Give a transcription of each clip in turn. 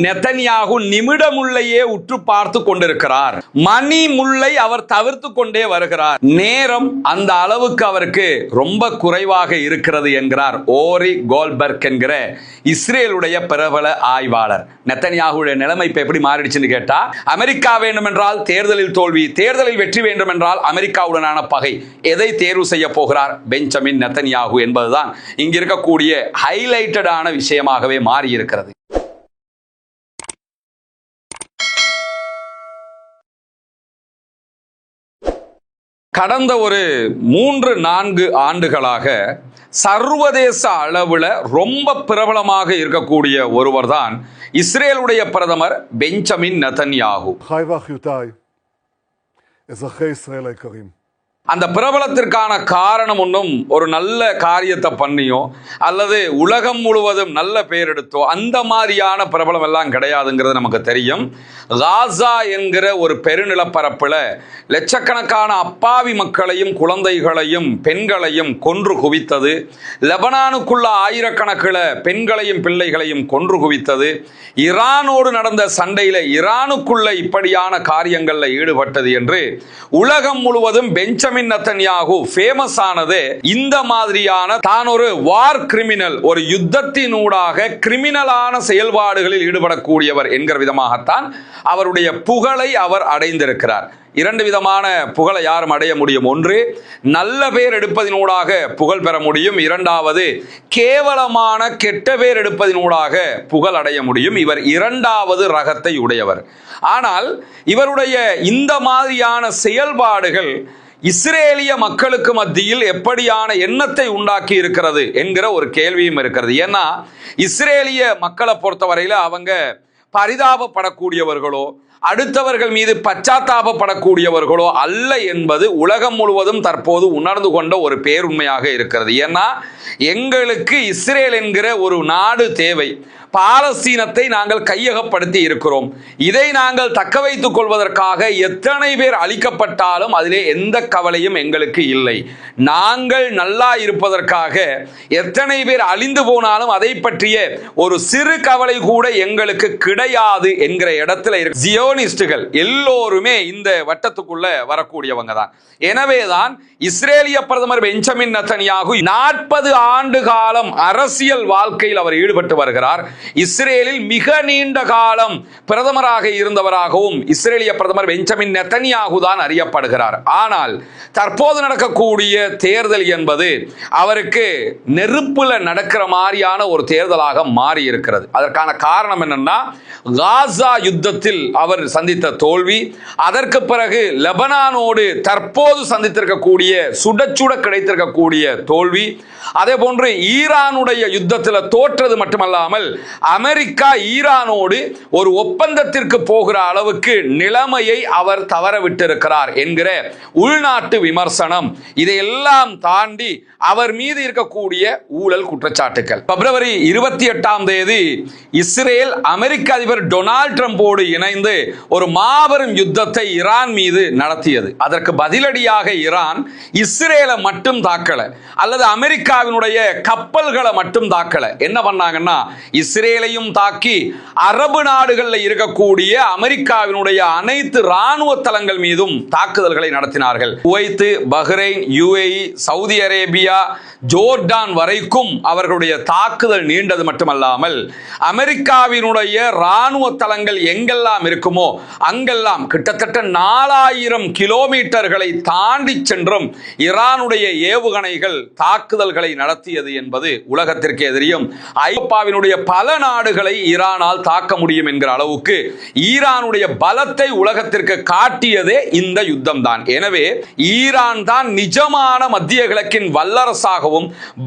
Netanyahu நிமிடமுள்ளையே உற்று பார்த்து கொண்டிருக்கிறார். மணி முல்லை அவர் தவிர்த்து கொண்டே வருகிறார். நேரம் அந்த அளவுக்கு அவருக்கு ரொம்ப குறைவாக இருக்கிறது என்கிறார் ஓரி கோல்பர்க் என்கிற இஸ்ரேலுடைய பிரபல ஆய்வாளர். நெதன்யாகுடைய நிலைமை இப்ப எப்படி மாறிடுச்சுன்னு கேட்டா, அமெரிக்கா வேண்டும் என்றால் தேர்தலில் தோல்வி, தேர்தலில் வெற்றி வேண்டும் என்றால் அமெரிக்காவுடனான பகை. எதை தேர்வு செய்ய போகிறார் பெஞ்சமின் நெதன்யாகு என்பதுதான் இங்க இருக்கக்கூடிய ஹைலைட்டடான விஷயமாகவே மாறி இருக்கிறது. கடந்த ஒரு 3-4 ஆண்டுகளாக சர்வதேச அளவில் ரொம்ப பிரபலமாக இருக்கக்கூடிய ஒருவர் தான் இஸ்ரேலுடைய பிரதமர் பெஞ்சமின் நெதன்யாகு. அந்த பிரபலத்திற்கான காரணம் ஒன்றும் ஒரு நல்ல காரியத்தை பண்ணியோ அல்லது உலகம் முழுவதும் நல்ல பேர் எடுத்தோ அந்த மாதிரியான பிரபலம் எல்லாம் கிடையாதுங்கிறது நமக்கு தெரியும். காசா என்கிற ஒரு பெருநிலப்பரப்பில் லட்சக்கணக்கான அப்பாவி மக்களையும் குழந்தைகளையும் பெண்களையும் கொன்று குவித்தது, லெபனானுக்குள்ள ஆயிரக்கணக்கில் பெண்களையும் பிள்ளைகளையும் கொன்று குவித்தது, ஈரானோடு நடந்த சண்டையில் ஈரானுக்குள்ள இப்படியான காரியங்களில் ஈடுபட்டது என்று உலகம் முழுவதும் பெஞ்சமின் நெதன்யாகு ஃபேமஸ் ஆனது இந்த மாதிரியான தான் ஒரு வார் கிரிமினல், ஒரு யுத்தத்தினூடாக கிரிமினலான செயல்பாடுகளில் ஈடுபடக்கூடியவர் என்கிற விதமாகத்தான் அவருடைய புகழை அவர் அடைந்திருக்கிறார். 2 விதமான புகழை யாரும் அடைய முடியும். ஒன்று, நல்ல பேர் எடுப்பதினூடாக புகழ் பெற முடியும். 2வது, கேவலமான கெட்ட பேர் எடுப்பதினூடாக புகழ் அடைய முடியும். இவர் 2வது ரகத்தை உடையவர். ஆனால் இவருடைய இந்த மாதிரியான செயல்பாடுகள் இஸ்ரேலிய மக்களுக்கு மத்தியில் எப்படியான எண்ணத்தை உண்டாக்கி இருக்கிறது என்கிற ஒரு கேள்வியும் இருக்கிறது. ஏன்னா இஸ்ரேலிய மக்களை பொறுத்தவரையில் அவங்க பரிதாபப்படக்கூடியவர்களோ அடுத்தவர்கள் மீது பச்சாத்தாபப்படக்கூடியவர்களோ அல்ல என்பது உலகம் முழுவதும் தற்போது உணர்ந்து கொண்ட ஒரு பேருண்மையாக இருக்கிறது. ஏன்னா எங்களுக்கு இஸ்ரேல் என்கிற ஒரு நாடு தேவை. பாலஸ்தீனத்தை நாங்கள் கையகப்படுத்தி இருக்கிறோம். இதை நாங்கள் தக்க வைத்துக் கொள்வதற்காக எத்தனை பேர் அழிக்கப்பட்டாலும் அதிலே எந்த கவலையும் எங்களுக்கு இல்லை. நாங்கள் நல்லா இருப்பதற்காக எத்தனை பேர் அழிந்து போனாலும் அதை பற்றிய ஒரு சிறு கவலை கூட எங்களுக்கு கிடையாது என்கிற இடத்துல ஜியோனிஸ்டுகள் எல்லோருமே இந்த வட்டத்துக்குள்ள வரக்கூடியவங்க தான். எனவேதான் இஸ்ரேலிய பிரதமர் பெஞ்சமின் நெதன்யாகு 40 ஆண்டு காலம் அரசியல் வாழ்க்கையில் அவர் ஈடுபட்டு வருகிறார். இஸ்ரேலில் மிக நீண்ட காலம் பிரதமராக இருந்தவராகவும் இஸ்ரேலிய பிரதமர் பெஞ்சமின் நெதன்யாகு தான் அறியப்படுகிறார். ஆனால் தற்போது நடக்கக்கூடிய தேர்தல் என்பது அவருக்கு நெருப்புல நடக்கிற மாதிரியான ஒரு தேர்தலாக மாறி இருக்கிறது. அதற்கான காரணம் என்னன்னா, காசா யுத்தத்தில் அவர் சந்தித்த தோல்வி, அதற்கு பிறகு லெபனானோடு தற்போது சந்தித்திருக்கக்கூடிய சுட கிடைத்திருக்கக்கூடிய தோல்வி, அதே போன்று ஈரானுடைய யுத்தத்தில் தோற்றது மட்டுமல்லாமல் அமெரிக்கா ஈரானோடு ஒரு ஒப்பந்தத்திற்கு போகிற அளவுக்கு நிலைமையை அவர் தவறவிட்டிருக்கிறார் என்கிற உள்நாட்டு விமர்சனம், இதையெல்லாம் தாண்டி அவர் மீது இருக்கக்கூடிய ஊழல் குற்றச்சாட்டுகள். பிப்ரவரி 28ஆம் தேதி இஸ்ரேல் அமெரிக்க அதிபர் டொனால்ட் ட்ரம்போடு இணைந்து ஒரு மாபெரும் யுத்தத்தை ஈரான் மீது நடத்தியது. அதற்கு பதிலடியாக ஈரான் இஸ்ரேலை மட்டும் தாக்கல அல்லது அமெரிக்காவினுடைய கப்பல்களை மட்டும் தாக்கல. என்ன பண்ணாங்கன்னா, இஸ்ரேலையும் தாக்கி அரபு நாடுகளில் இருக்கக்கூடிய அமெரிக்காவினுடைய அனைத்து ராணுவ தளங்கள் மீதும் தாக்குதல்களை நடத்தினார்கள். Kuwait, Bahrain, UAE, Saudi Arabia, Jordan வரைக்கும் அவர்களுடைய தாக்குதல் நீண்டது மட்டுமல்லாமல் அமெரிக்காவினுடைய ராணுவ தளங்கள் எங்கெல்லாம் இருக்குமோ அங்கெல்லாம் கிட்டத்தட்ட 4000 கிலோமீட்டர்களை தாண்டி சென்றும் ஈரானுடைய ஏவுகணைகள் தாக்குதல்களை நடத்தியது என்பது உலகத்திற்கே தெரியும். ஐரோப்பாவினுடைய பல நாடுகளை ஈரானால் தாக்க முடியும் என்கிற அளவுக்கு ஈரானுடைய பலத்தை உலகத்திற்கு காட்டியதே இந்த யுத்தம் தான். எனவே ஈரான் தான் நிஜமான மத்திய கிழக்கின் வல்லரசாகவும்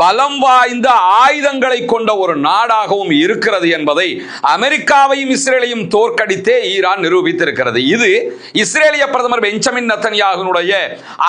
பலம் வாய்ந்த ஆயுதங்களை கொண்ட ஒரு நாடாகவும் இருக்கிறது என்பதை அமெரிக்காவையும் இஸ்ரேலையும் தோற்கடித்தே ஈரான் நிரூபித்திருக்கிறது. இது இஸ்ரேலிய பிரதமர் பெஞ்சமின் நெதன்யாகுனுடைய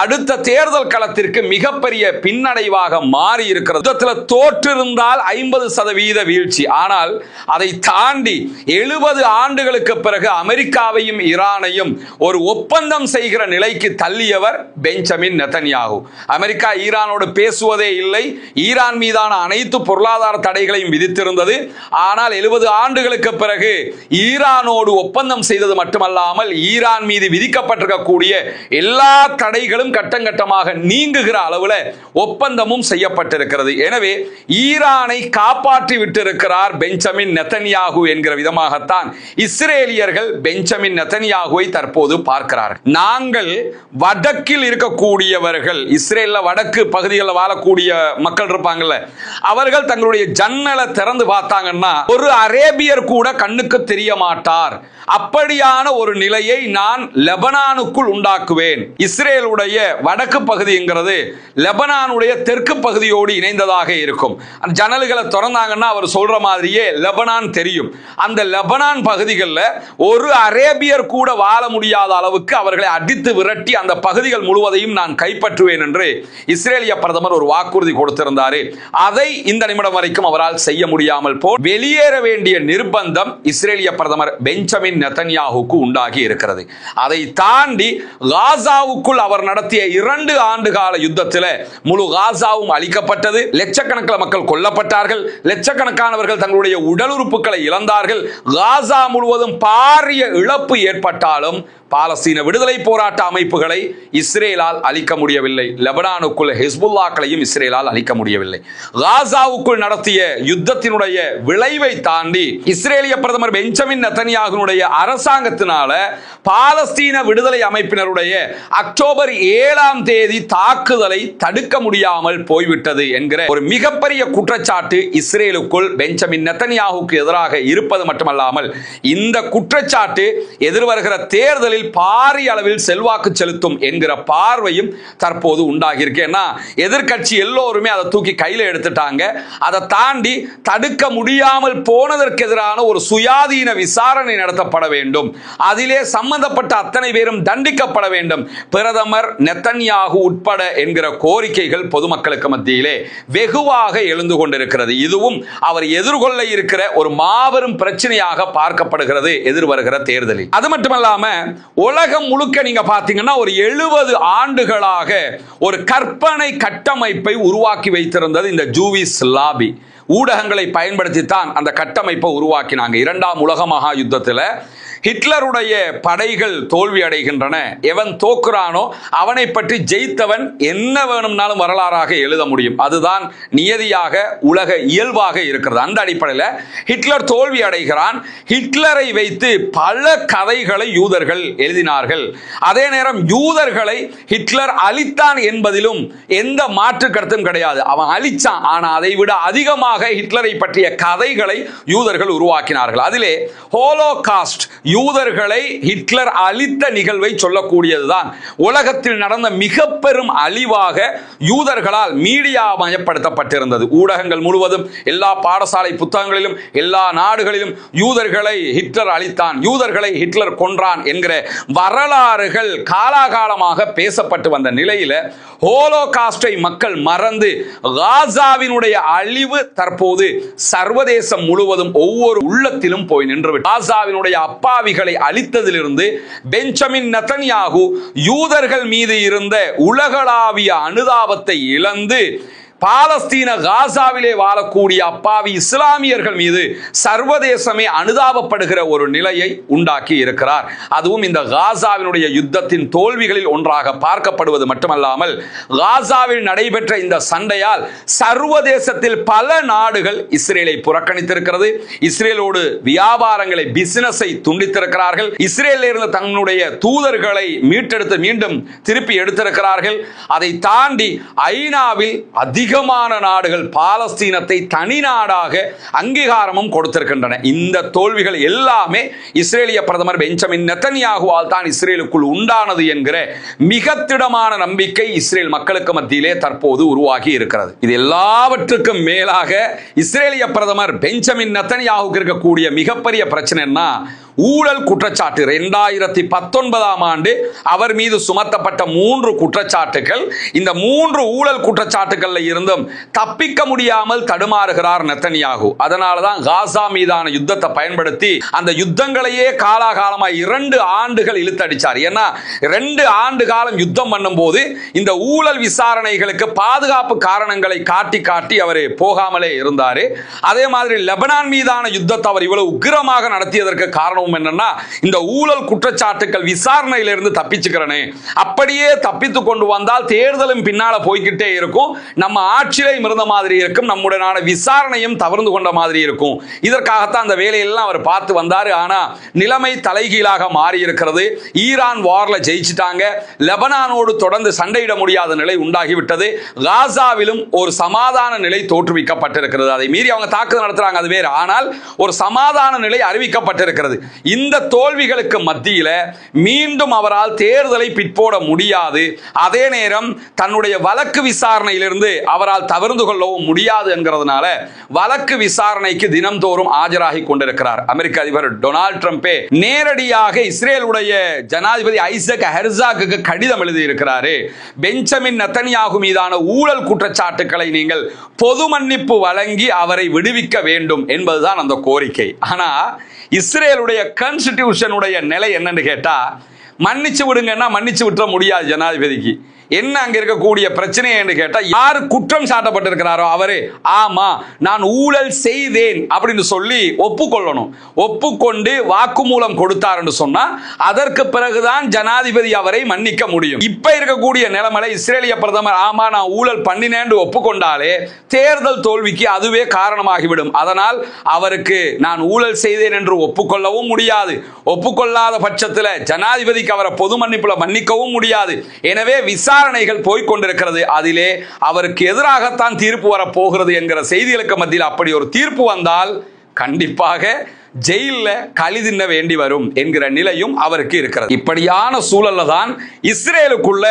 அடுத்த தேர்தல் களத்திற்கு மிகப்பெரிய பின்னடைவாக மாறி மாறி இருக்கிறது. யுத்தத்தில் தோற்றிருந்தால் 50% வீழ்ச்சி. ஆனால் அதை தாண்டி 70 ஆண்டுகளுக்கு பிறகு அமெரிக்காவையும் ஈரானையும் ஒரு ஒப்பந்தம் செய்கிற நிலைக்கு தள்ளியவர் பெஞ்சமின் நெதன்யாகு. அமெரிக்கா ஈரானோடு பேசுவதே இல்லை. ஈரான் மீதான அனைத்து பொருளாதார தடைகளையும் விதித்திருந்தது. ஆனால் 70 ஆண்டுகளுக்கு பிறகு ஈரானோடு ஒப்பந்தம் செய்தது மட்டுமல்லாமல் ஈரான் மீது விதிக்கப்பட்டிருக்கக்கூடிய எல்லா தடைகளும் கட்டம் கட்டமாக நீங்குகிற அளவில் ஒப்பந்தமும் செய்யப்பட்டிருக்கிறது. எனவே ஈரானை காப்பாற்றி விட்டிருக்கிறார் பெஞ்சமின் நெதன்யாகு என்கிற விதமாகத்தான் இஸ்ரேலியர்கள் பெஞ்சமின் நெதன்யாகுவை தற்போது பார்க்கிறார்கள். நாங்கள் வடக்கில் இருக்கக்கூடியவர்கள், இஸ்ரேல்ல வடக்கு பகுதிகளில் வாழக்கூடிய மக்கள் இருப்பாங்கல்ல, அவர்கள் தங்களுடைய ஜன்னலை திறந்து பார்த்தாங்கன்னா ஒரு அரேபியர் கூட கண்ணுக்கு தெரிய மாட்டார். அப்படியான ஒரு நிலையை நான் லெபனானுக்குள் உண்டாக்குவேன். இஸ்ரேலுடைய வடக்கு பகுதிங்கிறது லெபனானுடைய தெற்கு பகுதியோடு இணைந்ததாக இருக்கும். ஜன்னல்களை திறந்தாங்கன்னா அவர் சொல்ற மாதிரியே லெபனான் தெரியும். அந்த லெபனான் பகுதிகளில் ஒரு அரேபியர் கூட வாழ முடியாத அளவுக்கு அவர்களை அடித்து விரட்டி அந்த பகுதிகள் முழுவதையும் நான் கைப்பற்றுவேன் என்று இஸ்ரேலிய பிரதமர் ஒரு வாக்குறுதி கொடுத்திருந்தார். அதை இந்த நிமிடம் வரைக்கும் அவரால் செய்ய முடியாமல் போல் வெளியேற வேண்டிய நிர்பந்தம் இஸ்ரேலிய பிரதமர் பெஞ்சமின் நெதன்யாகுவுக்கு உண்டாகி இருக்கிறது. அதை தாண்டி காசாவுக்குள் அவர் நடத்திய 2 ஆண்டு கால யுத்தத்தில் முழு காசாவும் அழிக்கப்பட்டது. லட்சக்கணக்கில் மக்கள் கொல்லப்பட்டார்கள். லட்சக்கணக்கானவர்கள் தங்களுடைய உடல் உறுப்புகளை இழந்தார்கள். காசா முழுவதும் பாரிய இழப்பு ஏற்பட்டாலும் பாலஸ்தீன விடுதலை போராட்ட அமைப்புகளை இஸ்ரேலால் அழிக்க முடியவில்லை. லெபனானுக்குள் ஹிஸ்புல்லாக்களையும் இஸ்ரேலால் அழிக்க முடியவில்லை. காசாவுக்குள் நடத்திய யுத்தத்தினுடைய விளைவை தாண்டி இஸ்ரேலிய பிரதமர் பெஞ்சமின் நெதன்யாகுனுடைய அரசாங்கத்தினால பாலஸ்தீன விடுதலை அமைப்பினருடைய அக்டோபர் 7ஆம் தேதி தாக்குதலை தடுக்க முடியாமல் போய்விட்டது என்கிற ஒரு மிகப்பெரிய குற்றச்சாட்டு இஸ்ரேலுக்குள் பெஞ்சமின் நெதன்யாகுவுக்கு எதிராக இருப்பது மட்டுமல்லாமல் இந்த குற்றச்சாட்டு எதிர்வருகிற தேர்தலில் பாரிய அளவில் செல்வாக்கு செலுத்தும் என்கிற பார்வையும் தற்போது உண்டாகி இருக்கு. எதிர்கட்சி எல்லோருமே அதை தூக்கி கையில எடுத்துட்டாங்க. அதை தாண்டி தடுக்க முடியாமல் போனதற்கு எதிரான ஒரு சுயாதீன விசாரணை நடத்தப்பட வேண்டும். அதிலே சம்பந்தப்பட்ட அத்தனை பேரும் தண்டிக்கப்பட வேண்டும், பிரதமர் நெதன்யாகு உட்பட என்கிற கோரிக்கைகள் பொதுமக்களுக்கு மத்தியிலே வெகுவாக எழுந்து கொண்டிருக்கிறது. இதுவும் அவர் எதிர்கொள்ள இருக்கிற ஒரு மாபெரும் பிரச்சனையாக பார்க்கப்படுகிறது எதிர்வருகிற தேர்தலில். அது மட்டுமல்லாம உலகம் முழுக்க நீங்க பாத்தீங்கன்னா ஒரு 70 ஆண்டுகளாக ஒரு கற்பனை கட்டமைப்பை உருவாக்கி வைத்திருந்தது இந்த ஜூவிஷ் லாபி. ஊடகங்களை பயன்படுத்தித்தான் அந்த கட்டமைப்பை உருவாக்கினாங்க. 2ஆம் உலக மகா யுத்தத்தில் ஹிட்லருடைய படைகள் தோல்வி அடைகின்றன. எவன் தோக்குறானோ அவனை பற்றி ஜெயித்தவன் என்ன வேணும்னாலும் வரலாறாக எழுத முடியும். அதுதான் நியதியாக உலக இயல்பாக இருக்கிறது. அந்த அடிப்படையில் ஹிட்லர் தோல்வி அடைகிறான். ஹிட்லரை வைத்து பல கதைகளை யூதர்கள் எழுதினார்கள். அதே நேரம் யூதர்களை ஹிட்லர் அழித்தான் என்பதிலும் எந்த மாற்று கருத்தும் கிடையாது. அவன் அழிச்சான், ஆனால் அதை விட அதிகமாக ஹிட்லரை பற்றிய கதைகளை யூதர்கள் உருவாக்கினார்கள். அதிலே ஹோலோகாஸ்ட், யூதர்களை ஹிட்லர் அழித்த நிகழ்வை சொல்லக்கூடியதுதான் உலகத்தில் நடந்த மிக பெரும் அழிவாக யூதர்களால் மீடியா மயப்படுத்தப்பட்டிருந்தது. ஊடகங்கள் முழுவதும், எல்லா பாடசாலை புத்தகங்களிலும், எல்லா நாடுகளிலும் யூதர்களை ஹிட்லர் அழித்தான், யூதர்களை ஹிட்லர் கொன்றான் என்கிற வரலாறுகள் காலாகாலமாக பேசப்பட்டு வந்த நிலையில ஹோலோகாஸ்டை மக்கள் மறந்து காசாவினுடைய அழிவு தற்போது சர்வதேசம் முழுவதும் ஒவ்வொரு உள்ளத்திலும் போய் நின்று காசாவினுடைய அப்பாவிகளை அழித்ததிலிருந்து பெஞ்சமின் நெதன்யாகு யூதர்கள் மீது இருந்த உலகளாவிய அனுதாபத்தை இழந்து பாலஸ்தீன காசாவிலே வாழக்கூடிய அப்பாவி இஸ்லாமியர்கள் மீது சர்வதேசமே அனுதாபப்படுகிற ஒரு நிலையை உண்டாக்கி இருக்கிறார். அதுவும் இந்த காசாவினுடைய யுத்தத்தின் தோல்விகளில் ஒன்றாக பார்க்கப்படுவது மட்டுமல்லாமல் காசாவில் நடைபெற்ற இந்த சண்டையால் சர்வதேசத்தில் பல நாடுகள் இஸ்ரேலை புறக்கணித்திருக்கிறது. இஸ்ரேலோடு வியாபாரங்களை, பிசினஸை துண்டித்திருக்கிறார்கள். இஸ்ரேலில் இருந்த தன்னுடைய தூதர்களை மீட்டெடுத்து மீண்டும் திருப்பி எடுத்திருக்கிறார்கள். அதை தாண்டி ஐநாவில் அதிகமான நாடுகள் பாலஸ்தீனத்தை தனி நாடாக அங்கீகாரமும் கொடுத்திருக்கின்றன. இந்த தோல்விகள் எல்லாமே இஸ்ரேலிய பிரதமர் பெஞ்சமின் நெதன்யாகுவால் தான் இஸ்ரேலுக்குள் உண்டானது என்கிற மிக திடமான நம்பிக்கை இஸ்ரேல் மக்களுக்கு மத்தியிலே தற்போது உருவாகி இருக்கிறது. இது எல்லாவற்றுக்கும் மேலாக இஸ்ரேலிய பிரதமர் பெஞ்சமின் நெதன்யாகுவுக்கு இருக்கக்கூடிய மிகப்பெரிய பிரச்சனைன்னா ஊழல் குற்றச்சாட்டு 2019ஆம் ஆண்டு அவர் மீது சுமத்தப்பட்ட 3 குற்றச்சாட்டுகள். இந்த 3 ஊழல் குற்றச்சாட்டுகள்ல இருந்தும் தப்பிக்க முடியாமல் தடுமாறுகிறார் நெத்தனியாகு. அதனாலதான் காசா மீதான யுத்தத்தை பயன்படுத்தி அந்த யுத்தங்களையே காலாகாலமா 2 ஆண்டுகள் இழுத்தடிச்சார். ஏன்னா 2 ஆண்டு காலம் யுத்தம் பண்ணும் போது இந்த ஊழல் விசாரணைகளுக்கு பாதுகாப்பு காரணங்களை காட்டி காட்டி அவர் போகாமலே இருந்தாரு. அதே மாதிரி லெபனான் மீதான யுத்தத்தை அவர் இவ்வளவு உக்கிரமாக நடத்தியதற்கு காரணம் என்னன்னா, இந்த ஊழல் குற்றச்சாட்டுகள் விசாரணையிலிருந்து தப்பிச்சுக்கிறனே, அப்படியே தப்பித்து கொண்டு வந்தால் தேர்தலும் பின்னால போய்கிட்டே இருக்கும், நம்ம ஆட்சியிலையும் இருந்த மாதிரி இருக்கும், நம்முடனான விசாரணையும் தவறு கொண்ட மாதிரி இருக்கும். இதற்காகத்தான் அந்த வேலையெல்லாம் அவர் பார்த்து வந்தாரு. ஆனா நிலைமை தலைகீழாக மாறி இருக்கிறது. ஈரான் வார்ல ஜெயிச்சிட்டாங்க. லெபனானோடு தொடர்ந்து சண்டையிட முடியாத நிலை உண்டாகிவிட்டது. காசாவிலும் ஒரு சமாதான நிலை தோற்றுவிக்கப்பட்டிருக்கிறது. அதை மீறி அவங்க தாக்குதல் நடத்துறாங்க, அது வேறு. ஆனால் ஒரு சமாதான நிலை அறிவிக்கப்பட்டிருக்கிறது. இந்த தோல்விகளுக்கு மத்தியில மீண்டும் அவரால் தேர்தலை பிற்போட முடியாது. அதே நேரம் தன்னுடைய வழக்கு விசாரணையிலிருந்து அவரால் தவிர்த்து கொள்ளவும் முடியாது என்கிறதுனால வழக்கு விசாரணைக்கு தினம்தோறும் ஆஜராகி கொண்டிருக்கிறார். அமெரிக்க அதிபர் டொனால்ட் ட்ரம்பே நேரடியாக இஸ்ரேலுடைய ஜனாதிபதி ஐசக் ஹெர்சாக்கு கடிதம் எழுதி இருக்கிறாரு. பெஞ்சமின் நெத்தனியாகு மீதான ஊழல் குற்றச்சாட்டுகளை நீங்கள் பொது மன்னிப்பு வழங்கி அவரை விடுவிக்க வேண்டும் என்பதுதான் அந்த கோரிக்கை. ஆனா இஸ்ரேலுடைய கான்ஸ்டிடியூஷனுடைய நிலை என்னன்னு கேட்டா, மன்னிச்சு விடுங்கன்னா மன்னிச்சு விட்டுற முடியாது. ஜனாதிபதிக்கு என்ன அங்க இருக்கக்கூடிய பிரச்சனை என்று கேட்டா, யார் குற்றம் சாட்டப்பட்டிருக்கிறாரோ அவரு ஆமா நான் ஊழல் செய்தேன் அப்படின்னு சொல்லி ஒப்புக்கொள்ளணும். ஒப்புக்கொண்டு வாக்குமூலம் கொடுத்தார் என்று சொன்னா அதற்கு பிறகுதான் ஜனாதிபதி அவரை மன்னிக்க முடியும். இப்ப இருக்கக்கூடிய நிலைமையில இஸ்ரேலிய பிரதமர் ஆமா நான் ஊழல் பண்ணினேன் ஒப்புக்கொண்டாலே தேர்தல் தோல்விக்கு அதுவே காரணமாகிவிடும். அதனால் அவருக்கு நான் ஊழல் செய்தேன் என்று ஒப்புக்கொள்ளவும் முடியாது. ஒப்புக்கொள்ளாத பட்சத்தில் ஜனாதிபதிக்கு அவரை பொது மன்னிப்புல மன்னிக்கவும் முடியாது. எனவே விசாரணைகள் போய்கொண்டிருக்கிறது. அதிலே அவருக்கு எதிராகத்தான் தீர்ப்பு வர போகிறது என்கிற செய்திகளுக்கு மத்தியில் அப்படி ஒரு தீர்ப்பு வந்தால் கண்டிப்பாக ஜெயில களி தின்ன வேண்டி வரும் என்கிற நிலையும் அவருக்கு இருக்கிறது. இப்படியான சூழல்ல தான் இஸ்ரேலுக்குள்ள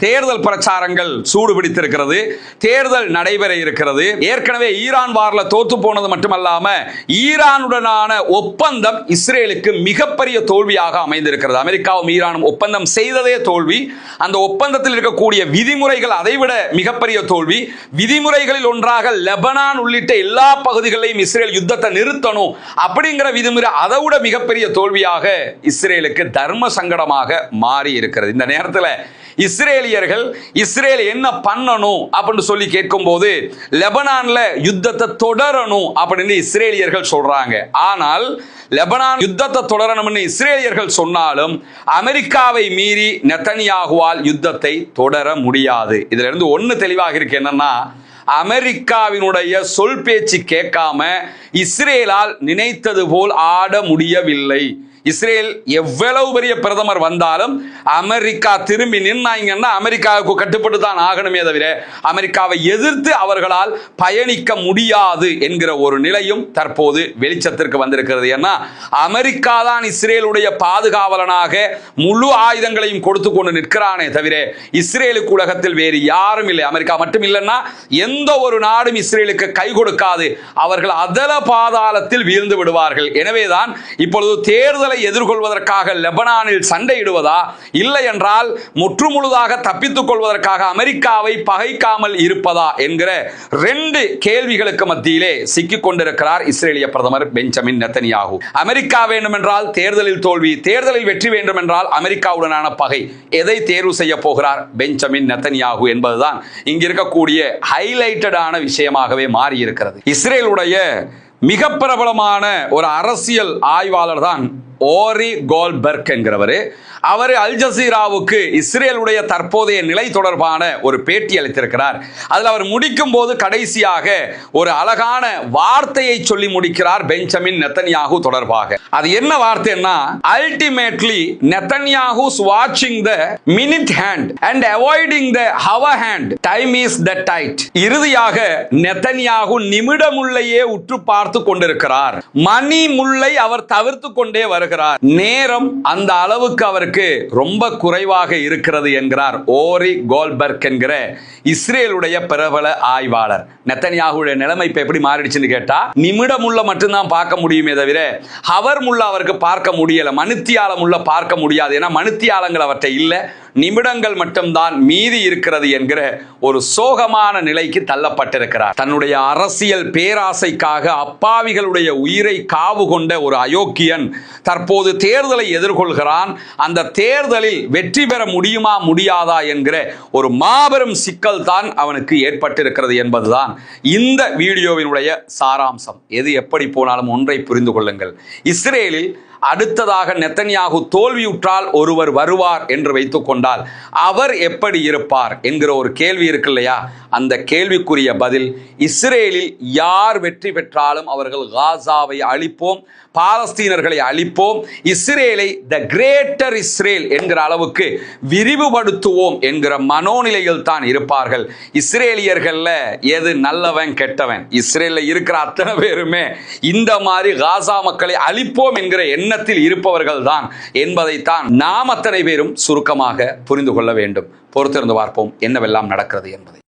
தேர்தல் பிரச்சாரங்கள் சூடு பிடித்திருக்கிறது. தேர்தல் நடைபெற இருக்கிறது. ஏற்கனவே ஈரான் வார்ல தோத்து போனது மட்டுமல்லாம ஈரானுடனான ஒப்பந்தம் இஸ்ரேலுக்கு மிகப்பெரிய தோல்வியாக அமைந்திருக்கிறது. அமெரிக்காவும் ஈரானும் ஒப்பந்தம் செய்ததே தோல்வி. அந்த ஒப்பந்தத்தில் இருக்கக்கூடிய விதிமுறைகள் அதைவிட மிகப்பெரிய தோல்வி. விதிமுறைகளில் ஒன்றாக லெபனான் உள்ளிட்ட எல்லா பகுதிகளையும் இஸ்ரேல் யுத்தத்தை நிறுத்தணும் அப்படிங்கிற விதிமுறை அதை விட மிகப்பெரிய தோல்வியாக இஸ்ரேலுக்கு தர்ம சங்கடமாக மாறி இருக்கிறது. இந்த நேரத்தில் இஸ்ரேலியர்கள் இஸ்ரேல் என்ன பண்ணணும் அப்படின்னு சொல்லி கேட்கும் போது லெபனான்ல யுத்தத்தை தொடரணும் அப்படின்னு இஸ்ரேலியர்கள் சொல்றாங்க. ஆனால் லெபனான் யுத்தத்தை தொடரணும்னு இஸ்ரேலியர்கள் சொன்னாலும் அமெரிக்காவை மீறி நெத்தனியாகுவால் யுத்தத்தை தொடர முடியாது. இதுல இருந்து ஒன்னு தெளிவாக இருக்கு, என்னன்னா அமெரிக்காவினுடைய சொல் பேச்சு கேட்காம இஸ்ரேலால் நினைத்தது போல் ஆட முடியவில்லை. இஸ்ரேல் எவ்வளவு பெரிய பிரதமர் வந்தாலும் அமெரிக்கா திரும்பி நின்னாங்கன்னா அமெரிக்காவுக்கு கட்டுப்பட்டு தான் ஆகணுமே தவிர அமெரிக்காவை எதிர்த்து அவர்களால் பயணிக்க முடியாது என்கிற ஒரு நிலையும் தற்போது வெளிச்சத்திற்கு வந்திருக்கிறது. ஏன்னா அமெரிக்கா தான் இஸ்ரேலுடைய பாதுகாவலனாக முழு ஆயுதங்களையும் கொடுத்து கொண்டு நிற்கிறானே தவிர இஸ்ரேலுக்கு உலகத்தில் வேறு யாரும் இல்லை. அமெரிக்கா மட்டும் இல்லைன்னா எந்த ஒரு நாடும் இஸ்ரேலுக்கு கை கொடுக்காது. அவர்கள் அதல பாதாளத்தில் வீழ்ந்து விடுவார்கள். எனவேதான் இப்பொழுது தேர்தலை எதிர்கொள்வதற்காக லெபனானில் சண்டையிடுவதா இல்லை என்றால் முற்றுமுழுதாக தப்பித்துக் கொள்வதற்காக அமெரிக்காவை பகைக்காமல் இருப்பதா என்கிற 2 கேள்விகளுக்கு மத்தியிலே சிக்கிக் கொண்டிருக்கிறார் இஸ்ரேலிய பிரதமர் பெஞ்சமின் நெத்தனியாகு. அமெரிக்கா வேண்டும் என்றால் தேர்தலில் தோல்வி, தேர்தலில் வெற்றி வேண்டும் என்றால் அமெரிக்காவுடனான பகை. எதை தேர்வு செய்ய போகிறார் பெஞ்சமின் நெத்தனியாகு என்பதுதான் இங்கு இருக்கக்கூடிய ஹைலைட்டடான விஷயமாகவே மாறி இருக்கிறது. இஸ்ரேலுடைய மிக பிரபலமான ஒரு அரசியல் ஆய்வாளர் தான் ஓரி கோல்பெர்க் என்கிறவர். அவர் அல் ஜசீராவுக்கு இஸ்ரேலுடைய தற்போதைய நிலை தொடர்பான ஒரு பேட்டி அளித்திருக்கிறார். அதில் அவர் முடிக்கும் போது கடைசியாக ஒரு அழகான வார்த்தையை சொல்லி முடிக்கிறார் பெஞ்சமின் நெத்தனியாகு தொடர்பாக. அது என்ன வார்த்தைன்னா, அல்டிமேட்லி நெத்தனியாகுஸ் வாட்சிங் the minute hand and avoiding the hour hand, time is the tide. இறுதியாக நெத்தனியாகு நிமிட முள்ளையே உற்று பார்த்து கொண்டிருக்கிறார். மணி முள்ளை அவர் தவிர்த்து கொண்டே வருகிறார். வருகிறார். நேரம் அந்த அளவுக்கு அவருக்கு ரொம்ப குறைவாக இருக்கிறது என்கிறார் ஓரி கோல்பர்க் என்கிற இஸ்ரேலுடைய பிரபல ஆய்வாளர். நெத்தன்யாகுடைய நிலைமை இப்ப எப்படி மாறிடுச்சுன்னு கேட்டா, நிமிடமுள்ள மட்டும்தான் பார்க்க முடியுமே தவிர ஹவர் முள்ள அவருக்கு பார்க்க முடியல, மணித்தியாலம் உள்ள பார்க்க முடியாது. ஏன்னா மணித்தியாலங்கள் அவற்றை இல்ல, நிமிடங்கள் மட்டும்தான் மீதி இருக்கிறது என்கிற ஒரு சோகமான நிலைக்கு தள்ளப்பட்டிருக்கிறார். தன்னுடைய அரசியல் பேராசைக்காக அப்பாவிகளுடைய உயிரை காவு கொண்ட ஒரு அயோக்கியன் தற்போது தேர்தலை எதிர்கொள்கிறான். அந்த தேர்தலில் வெற்றி பெற முடியுமா முடியாதா என்கிற ஒரு மாபெரும் சிக்கல் தான் அவனுக்கு ஏற்பட்டிருக்கிறது என்பதுதான் இந்த வீடியோவினுடைய சாராம்சம். எது எப்படி போனாலும் ஒன்றை புரிந்து கொள்ளுங்கள். இஸ்ரேலில் அடுத்ததாக நெத்தன்யாகு தோல்வியுற்றால் ஒருவர் வருவார் என்று வைத்துக் கொண்டால் அவர் எப்படி இருப்பார் என்கிற ஒரு கேள்வி இருக்கு இல்லையா? அந்த கேள்விக்குரிய பதில், இஸ்ரேலில் யார் வெற்றி பெற்றாலும் அவர்கள் காசாவை அழிப்போம், பாலஸ்தீனர்களை அழிப்போம், இஸ்ரேலை த கிரேட்டர் இஸ்ரேல் என்கிற அளவுக்கு விரிவுபடுத்துவோம் என்கிற மனோநிலையில் தான் இருப்பார்கள். இஸ்ரேலியர்கள்ல எது நல்லவன் கெட்டவன், இஸ்ரேல்ல இருக்கிற அத்தனை பேருமே இந்த மாதிரி காசா மக்களை அழிப்போம் என்கிற எண்ணத்தில் இருப்பவர்கள் தான் என்பதைத்தான் நாம் அத்தனை பேரும் சுருக்கமாக புரிந்து கொள்ள வேண்டும். பொறுத்திருந்து பார்ப்போம் என்னவெல்லாம் நடக்கிறது என்பதை.